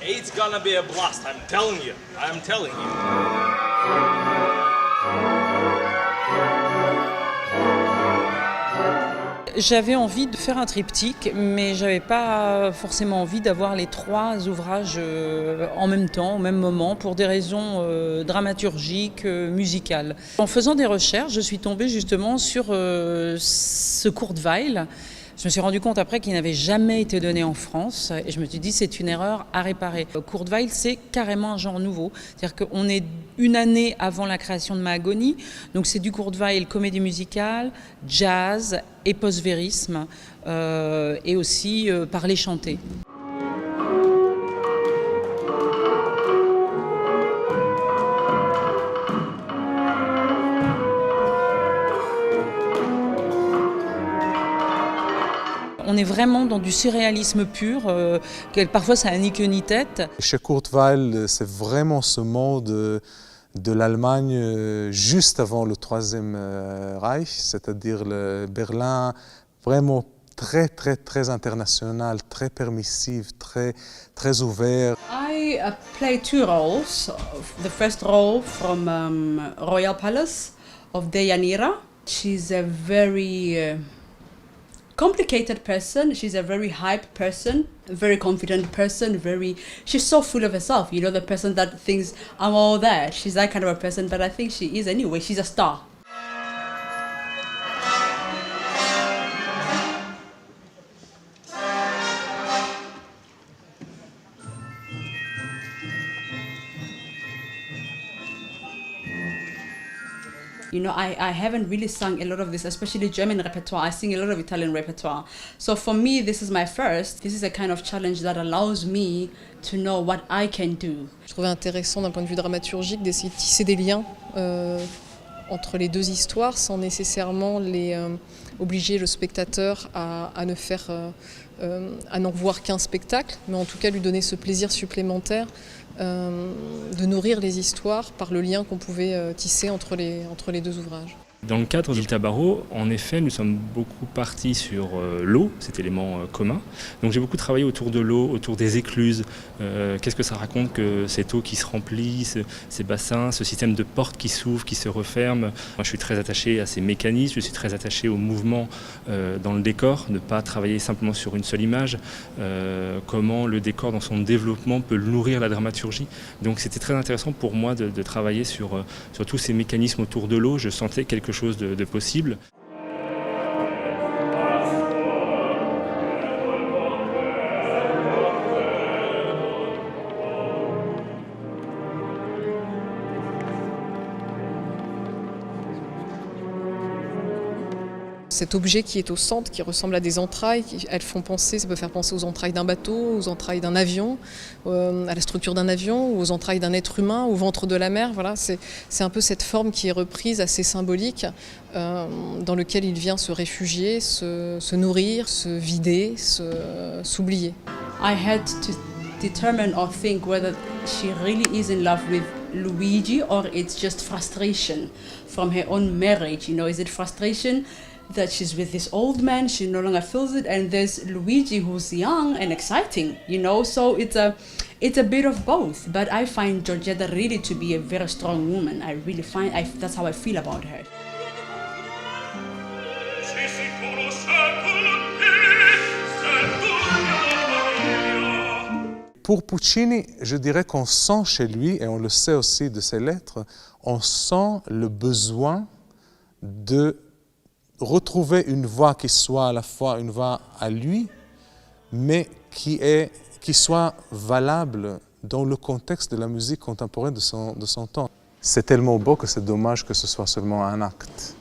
It's gonna be a blast, I'm telling you. I'm telling you. J'avais envie de faire un triptyque, mais j'avais pas forcément envie d'avoir les 3 ouvrages en même temps, au même moment, pour des raisons dramaturgiques, musicales. En faisant des recherches, je suis tombée justement sur ce Kurt Weill. Je me suis rendu compte après qu'il n'avait jamais été donné en France et je me suis dit c'est une erreur à réparer. Kurt Weill, c'est carrément un genre nouveau. C'est-à-dire qu'on est une année avant la création de Mahagoni, donc c'est du Kurt Weill comédie musicale, jazz et post-vérisme et aussi parler chanter. On est vraiment dans du surréalisme pur, parfois ça n'a ni queue ni tête. Chez Kurt Weill, c'est vraiment ce monde de l'Allemagne juste avant le Troisième Reich, c'est-à-dire le Berlin vraiment très international, très permissif, très ouvert. I play 2 roles. The first role from Royal Palace of Deyanira. She's a very complicated person. She's a very hype person, a very confident person, she's so full of herself, you know, the person that thinks I'm all that. She's that kind of a person, but I think she is anyway. She's a star. You know, I haven't really sung a lot of this, especially German repertoire. I sing a lot of Italian repertoire. So for me, this is my first. This is a kind of challenge that allows me to know what I can do. Je trouvais intéressant d'un point de vue dramaturgique d'essayer de tisser des liens entre les 2 histoires sans nécessairement obliger le spectateur à ne faire, à n'en voir qu'un spectacle, mais en tout cas lui donner ce plaisir supplémentaire de nourrir les histoires par le lien qu'on pouvait tisser entre les 2 ouvrages. Dans le cadre du Tabarot, en effet, nous sommes beaucoup partis sur l'eau, cet élément commun. Donc j'ai beaucoup travaillé autour de l'eau, autour des écluses. Qu'est-ce que ça raconte que cette eau qui se remplit, ces bassins, ce système de portes qui s'ouvrent, qui se referment. Moi, je suis très attaché à ces mécanismes, je suis très attaché au mouvement dans le décor, ne pas travailler simplement sur une seule image. Comment le décor dans son développement peut nourrir la dramaturgie. Donc c'était très intéressant pour moi de travailler sur tous ces mécanismes autour de l'eau. Je sentais quelque chose de possible. Cet objet qui est au centre, qui ressemble à des entrailles, ça peut faire penser aux entrailles d'un bateau, aux entrailles d'un avion, à la structure d'un avion, aux entrailles d'un être humain, au ventre de la mer. Voilà, c'est un peu cette forme qui est reprise, assez symbolique, dans lequel il vient se réfugier, se nourrir, se vider, s'oublier. I had to determine or think whether she really is in love with Luigi or it's just frustration from her own marriage. You know, is it frustration that she's with this old man, she no longer feels it, and there's Luigi who's young and exciting, you know, so it's a bit of both. But I find Georgetta really to be a very strong woman. That's how I feel about her. Pour Puccini, je dirais qu'on sent chez lui, et on le sait aussi de ses lettres, on sent le besoin de retrouver une voix qui soit à la fois une voix à lui, mais qui soit valable dans le contexte de la musique contemporaine de son temps. C'est tellement beau que c'est dommage que ce soit seulement un acte.